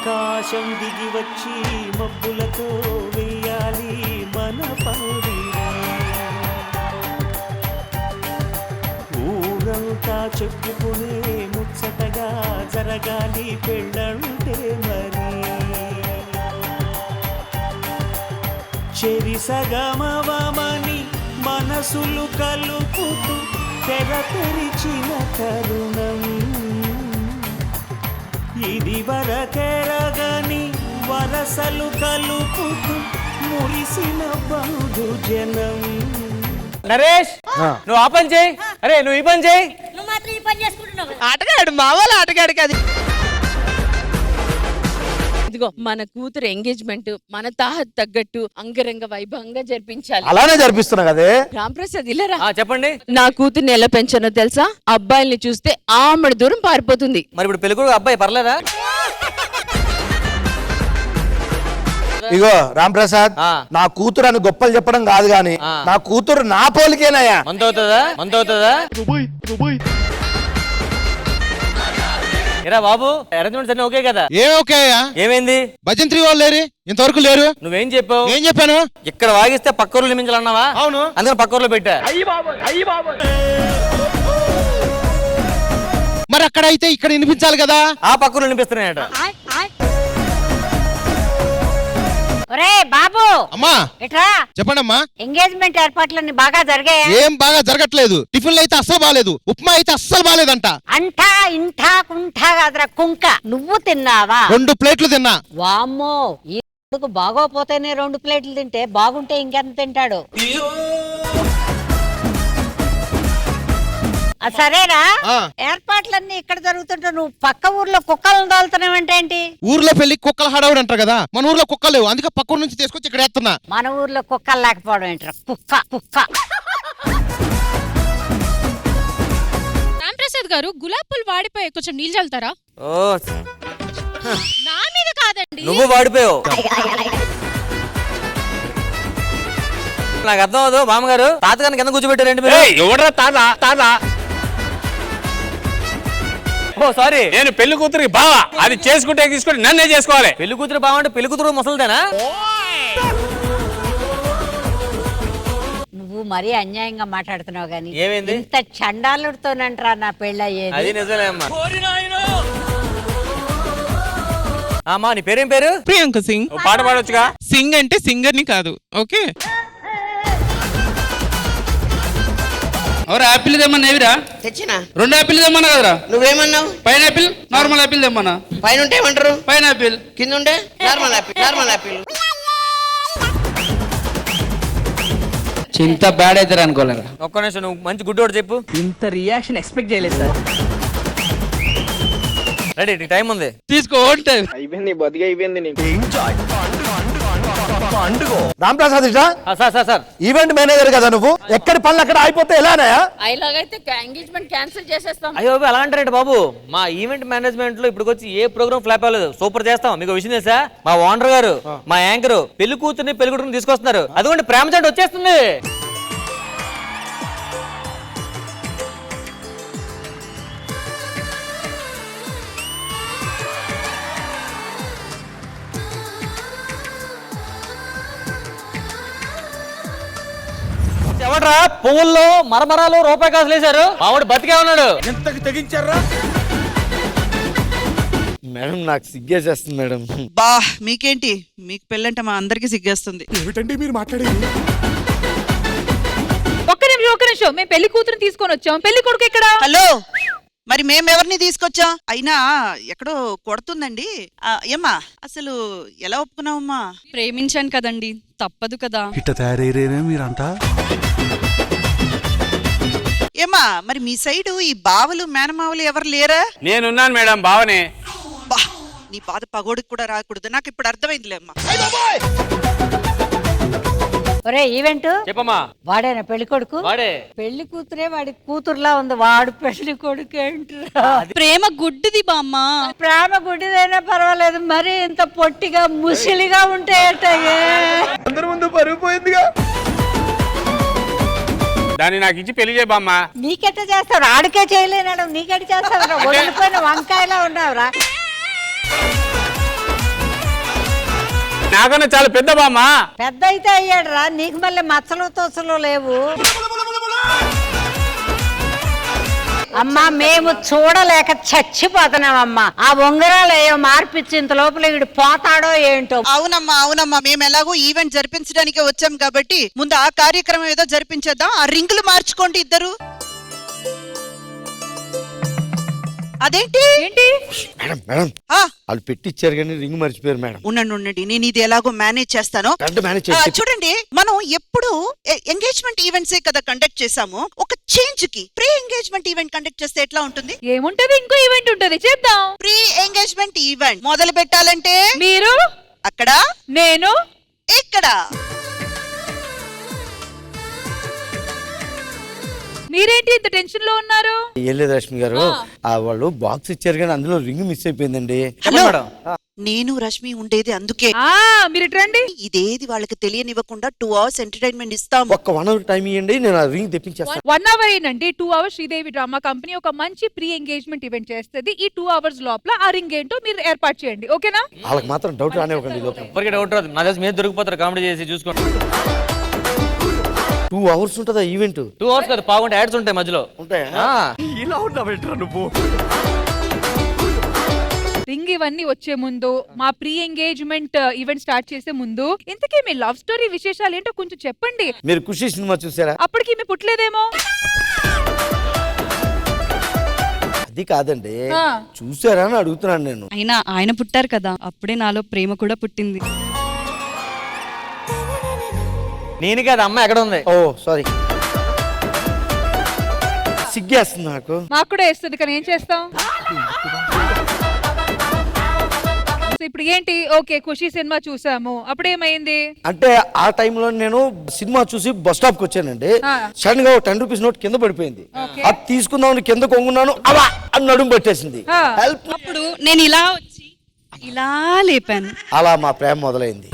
ఆకాశం దిగి వచ్చి మబ్బులతో వేయాలి మన పందిరా. ఊరంతా చెప్పుకునే ముచ్చటగా జరగాలి పెళ్ళంటే మరి. చెరి సగమవమని మనసులు కలుపుతూ తెర తెరిచిన తరుణం ఇది వరకెరగని వరసలు కలుపుతూ మురిసిన బంధు జనం. నరేష్ నువ్వు ఆ పని చేయి, అరే నువ్వు ఈ పని చేయి. నువ్వు మాత్రం ఈ పని చేసుకుంటున్నావు. ఆటగాడు మావాళ్ళు ఆటగాడు కాదు. ఇదిగో మన కూతురు ఎంగేజ్మెంట్ మన తాహత్ తగ్గట్టు అంగరంగ వైభవంగా జరిపించాలి. అలానే జరిపిస్తున్నా కదే. రాంప్రసాద్ ఇల్లరా చెప్పండి. నా కూతుర్ని ఎలా పెంచానో తెలుసా? అబ్బాయిల్ని చూస్తే ఆమెడు దూరం పారిపోతుంది. మరి ఇప్పుడు పెళ్ళికొడుకు అబ్బాయి పర్లేదా? ఇగో రాంప్రసాద్, నా కూతురు అని గొప్పలు చెప్పడం కాదు గాని నా కూతురు నా పోలికేనాయా. మంతవుతుందా ఎరా బాబు, అరేంజ్మెంట్స్ అన్ని ఓకే కదా? ఓకే. ఏమైంది? భజంత్రి వాళ్ళు లేరు, ఇంతవరకు లేరు. నువ్వేం చెప్పావు? ఏం చెప్పాను? ఇక్కడ వాగిస్తే పక్కూరు నిమించాలన్నావా? అవును, అందుకని పక్కూరులో పెట్టా. మరి అక్కడ అయితే ఇక్కడ వినిపించాలి కదా. ఆ పక్కూరు వినిపిస్తున్నాయట. ఒరే బాబు, అమ్మా ఇట్రా. చెప్పండి అమ్మా. ఎంగేజ్మెంట్ ఏర్పాట్లన్నీ బాగా జరిగాయా? ఏం బాగా జరగట్లేదు. టిఫిన్లు అయితే అస్సలు బాగాలేదు, ఉప్మా అయితే అస్సలు బాగాలేదంట. అంటా ఇంటా కుంఠా కాదురా కుంక. నువ్వు తిన్నావా? 2 ప్లేట్లు తిన్నా. వామ్మో, ఈ బాగోపోతేనే 2 ప్లేట్లు తింటే బాగుంటే ఇంకెంత తింటాడు? సరేనా, ఏర్పాట్లన్నీ ఇక్కడ జరుగుతుంటే నువ్వు పక్క ఊర్లో కుక్కలను దాల్తున్నావంటే ఏంటి? ఊర్లో పెళ్లి కుక్కల హడావుడు అంటారు కదా, మన ఊర్లో కుక్కలు లేవు, అందుకే పక్క ఊరు నుంచి తీసుకొచ్చి ఇక్కడ వేస్తున్నా. మన ఊర్లో కుక్కలు లేకపోవడం ఏంట్రా? కుక్క. రాంప్రసాద్ గారు, గులాబ్ పూలు వాడిపోయి కొంచెం నీళ్ళు చల్లుతారా? నా మీద కాదండి, నువ్వు వాడిపోయావు. నాకు అర్థం అవదు. మామగారు తాతగారిని కింద కూర్చోబెట్టారండి మీరు. ఎవడరా తాత? ఓ సారీ, నేను పెళ్లి కూతురికి బావా. అది చేసుకుంటే తీసుకుంటే నన్నే చేసుకోవాలి. పెళ్లి కూతురు బావంటే పెళ్లి కూతురు ముసలిదేనా? నువ్వు మరీ అన్యాయంగా మాట్లాడుతున్నావు గానీ ఏమైంది? ఇంత చండాలుడితోనంటరా నా పెళ్ళయ్యేది. అది నిజమే అమ్మా. అమ్మా నీ పేరేం పేరు? ప్రియాంక సింగ్. పాట పాడొచ్చుగా. సింగ్ అంటే సింగర్ ని కాదు, ఓకే. ఎవరు యాపిల్ తెమ్మన్నా? ఏవిరా తెచ్చినా? 2 యాపిల్ తెమ్మన్నా కదరా. నువ్వేమన్నావు? పైన్ యాపిల్, నార్మల్ యాపిల్ తెమ్మన్నా. పైన ఉంటే ఏమంటారు? Pineapple. కింద ఉంటే నార్మల్ యాపిల్. చింత బ్యాడ్ అవుతారు అనుకోలేరా. ఒక్క నిమిషం, నువ్వు మంచి గుడ్డోడు చెప్పు. ఇంత రియాక్షన్ ఎక్స్పెక్ట్ చేయలేదు సార్. రెడీ, టైం ఉంది, తీసుకో. అయిపోయింది, బతికి అయిపోయింది నీకు. రాంప్రసాద్ సార్ ఈవెంట్ మేనేజర్ కదా నువ్వు, ఎక్కడి పనులు అక్కడ అయిపోతే ఎలానయా? ఇలాగైతే ఎంగేజ్మెంట్ క్యాన్సిల్ చేసేస్తాం. అయ్యో అలా అంటారంటే బాబు. మా ఈవెంట్ మేనేజ్మెంట్ లో ఇప్పుడు వచ్చి ఏ ప్రోగ్రామ్ ఫ్లాప్ అవ్వలేదు. సూపర్ చేస్తాం. మీకు విషయం తెలుసా? మా ఓనర్ గారు, మా యాంకర్ పెళ్లి కూతుర్ని పెళ్లి కొడుకుని తీసుకొస్తున్నారు. అదిగోండి ప్రేమ జంట వచ్చేస్తుంది. ఎవడ్రా పువ్వుల్లో మరమరాలు రూపాయి కాసులు వేశారు? మావాడు బతికే ఉన్నాడు. ఎంతకు తెగించారా మేడం? నాకు సిగ్గేసేస్తుంది మేడం. బా మీకేంటి, మీకు పెళ్ళంటే మా అందరికి సిగ్గేస్తుంది. ఏమిటండి మీరు మాట్లాడేది? ఒక్క నిమిషం, మేము పెళ్లి కూతురు తీసుకొని వచ్చాం. పెళ్లి కొడుకు ఇక్కడ. హలో, మరి మేమెవరిని తీసుకొచ్చాం? అయినా ఎక్కడో కొడుతుందండి. ఏమ్మా అసలు ఎలా ఒప్పుకున్నావమ్మా? ప్రేమించాను కదండి, తప్పదు కదా. ఇట్ట తయారయ్యేనే మీరంతా. ఏమ్మా మరి మీ సైడు ఈ బావలు మేనమావలు ఎవరు లేరా? నేనున్నాను మేడం, బావనే. బా, నీ బాధ పగోడికి కూడా రాకూడదు. నాకు ఇప్పుడు అర్థమైందిలే అమ్మా. ఒరే ఈవెంట్ చెప్పమ్మా. వాడేనా పెళ్లి కొడుకు? వాడే. పెళ్లి కూతురే వాడి కూతురులా ఉంది, వాడు పెళ్లి కొడుకు ఏంట్రా? ప్రేమ గుడ్డిది బామ్మ. ప్రేమ గుడ్డిదైనా పర్వాలేదు, మరి ఇంత పొట్టిగా ముసిలిగా ఉంటే ఏంటయ్యే? అందరి ముందు పరుగు పోయిందిగా. దాన్ని నాకు ఇచ్చి పెళ్లి చేయ బామ్మ. నీకెట్ట చేస్తావు? ఆడికే చేయలేనాడు, నీకెట్ట చేస్తావురా? వదిలిపోయిన వంకాయలా ఉన్నావురా. నాకన్నా చాలా పెద్ద బామ్మ. పెద్ద అయితే అయ్యాడు రా, నీకు మళ్ళీ మచ్చలు తోసలు లేవు. అమ్మా మేము చూడలేక చచ్చిపోతున్నామమ్మా. ఆ ఉంగరాలు ఏయో మార్పిచ్చి ఇంత లోపల వీడు పోతాడో ఏంటో. అవునమ్మా అవునమ్మా, మేము ఎలాగో ఈవెంట్ జరిపించడానికి వచ్చాం కాబట్టి ముందు ఆ కార్యక్రమం ఏదో జరిపించేద్దాం. ఆ రింగులు మార్చుకోండి ఇద్దరు. అదేంటి ఏంటి మేడం మేడం ఆ, వాళ్ళు పెట్టిచ్చారు కానీ రింగ్ మర్చిపోయారు మేడం. ఉండండి నేను ఇది ఎలాగో మేనేజ్ చేస్తాను. మేనేజ్ చూడండి, మనం ఎప్పుడు ఎంగేజ్మెంట్ ఈవెంట్సే కదా కండక్ట్ చేసాము. ఒక చేంజ్ కి ప్రీ ఎంగేజ్మెంట్ ఈవెంట్ కండక్ట్ చేస్తే ఎట్లా ఉంటుంది? ఏముంటది, ఇంకో ఈవెంట్ ఉంటది, చేద్దాం. ప్రీ ఎంగేజ్మెంట్ ఈవెంట్ మొదలు పెట్టాలంటే మీరు, అక్కడ, నేను, ఇక్కడ. మీరేంటి ఇంత టెన్షన్ లో ఉన్నారు? ఏం లేదు రష్మి గారు, వాళ్ళు బాక్స్ ఇచ్చారు కానీ అందులో రింగ్ మిస్ అయిపోయిందండి. Hello, madam. నేను రష్మి ఉండేది అందుకే. మీరు రండి. ఇదేది వాళ్ళకి తెలియనివ్వకుండా 2 hours ఎంటర్టైన్మెంట్ ఇస్తాము. ఒక్క 1 hour టైం ఇవ్వండి, నేను ఆ రింగ్ తెప్పించేస్తాను. 1 hour ఏంటంటే 2 hours శ్రీదేవి డ్రామా కంపెనీ ఒక మంచి ప్రీ ఎంగేజ్మెంట్ ఈవెంట్ చేస్తుంది. ఈ 2 hours లోపల ఆ రింగ్ ఏంటో మీరు ఏర్పాటు చేయండి, ఓకేనా? వాళ్ళకి మాత్రం డౌట్ రానివ్వకండి లోపల. ఎవరికి డౌట్ రాదు, నా దగ్గర మీద దొరికిపోతారు కామెడీ చేసి చూసుకోండి. 2 hours ఉంటుందా ఈవెంట్? 2 hours కాదు, పావుగంట యాడ్స్ ఉంటాయి మధ్యలో. ఉంటాయా? ఇలా ఉన్నావు నువ్వు. రింగ్ ఇవన్నీ వచ్చే ముందు, మా ప్రీ ఎంగేజ్మెంట్ ఈవెంట్ స్టార్ట్ చేసే ముందు ఇంతకీ మీ లవ్ స్టోరీ విశేషాలు ఏంటో కొంచెం చెప్పండి. మీరు ఖుషి సినిమా చూసారా? అప్పటికి మీ పుట్టలేదేమో. అది కాదండి, ఆ. చూసారా అని అడుగుతున్నాను నేను. అయినా ఆయన పుట్టారు కదా, అప్పుడే నాలో ప్రేమ కూడా పుట్టింది. నేను కాదు, అమ్మ ఎక్కడ ఉంది? ఓ సారీ, సిగ్గేస్తుంది నాకు. మాకు కూడా వేస్తుంది, కానీ ఏం చేస్తాం. సో ఇప్పుడు ఏంటి, ఓకే ఖుషి సినిమా చూసాము, అప్పుడేమైంది? అంటే ఆ టైంలో నేను సినిమా చూసి బస్ స్టాప్ కి వచ్చానండి. ఆ. సడన్ గా 10 రూపీస్ నోట్ కింద పడిపోయింది. ఓకే. అది తీసుకుందామని కింద కొంగున్నాను, అవా అని నడుము పట్టేసింది. ఆ. హెల్ప్. అప్పుడు నేను ఇలా వచ్చి ఇలా లేపాను. అలా మా ప్రేమ మొదలైంది.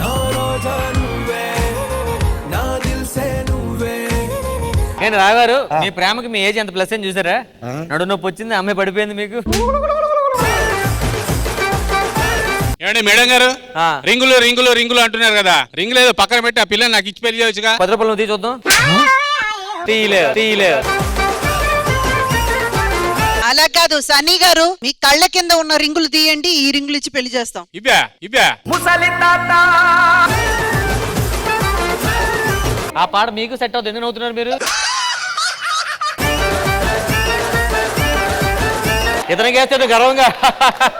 నేను రాగారు, మీ ప్రేమకి మీ ఏజ్ ఎంత ప్లస్ అని చూసారా? నడు నొప్పి వచ్చింది, అమ్మాయి పడిపోయింది మీకు. ఏమండి మేడం గారు, ఆ. రింగులు రింగులు రింగులు అంటున్నారు కదా, రింగులు ఏదో పక్కన పెట్టి ఆ పిల్లని నాకు ఇచ్చి పెళ్లి చేయొచ్చుగా. 10 రూపాయలు నువ్వు తీ చూద్దాం. తీయలే. అలా కాదు సన్నీ గారు, మీ కళ్ళ కింద ఉన్న రింగులు తీయండి, ఈ రింగులు ఇచ్చి పెళ్లి చేస్తాం. ఇవ్వా ఆ పాట మీకు సెట్ అవుతుంది, ఎందుకు నవ్వుతున్నారు మీరు? ఇద్దరికి వేస్తాడు గర్వంగా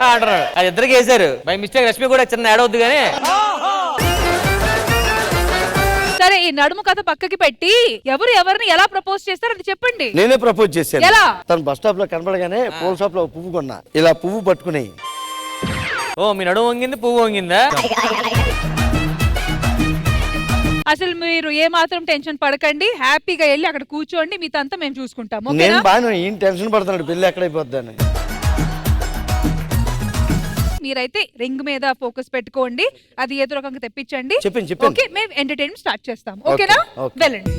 అంటారు. అది ఇద్దరికి వేసారు బై మిస్టేక్. రష్మి కూడా చిన్న యాడ్ అవుద్ది కానీ. సరే, ఈ నడుము కథ పక్కకి పెట్టి ఎవరిని ఎలా ప్రపోజ్ చేస్తారు అది చెప్పండి. నేనే ప్రపోజ్ చేశాను. ఎలా? తను బస్ స్టాప్ లో కనపడగానే పూల షాప్ లో పువ్వు కొన్నా, ఇలా పువ్వు పట్టుకుని. ఓ, మీ నడుము వంగింది, పువ్వు వంగిందా? అసలు మీరు ఏ మాత్రం టెన్షన్ పడకండి, హ్యాపీగా వెళ్ళి అక్కడ కూర్చోండి, మీతంతా మేము చూసుకుంటాం, నేను ఓకేనా? బాగా ఈయన టెన్షన్ పడుతున్నాడు, పెళ్లి ఎక్కడైపోద్దని. మీరైతే రింగ్ మీద ఫోకస్ పెట్టుకోండి, అది ఏదో రకంగా తెప్పించండి. చెప్పండి. ఓకే, మేము ఎంటర్టైన్మెంట్ స్టార్ట్ చేస్తాం, ఓకేనా? ఓకే. వెళ్ళండి.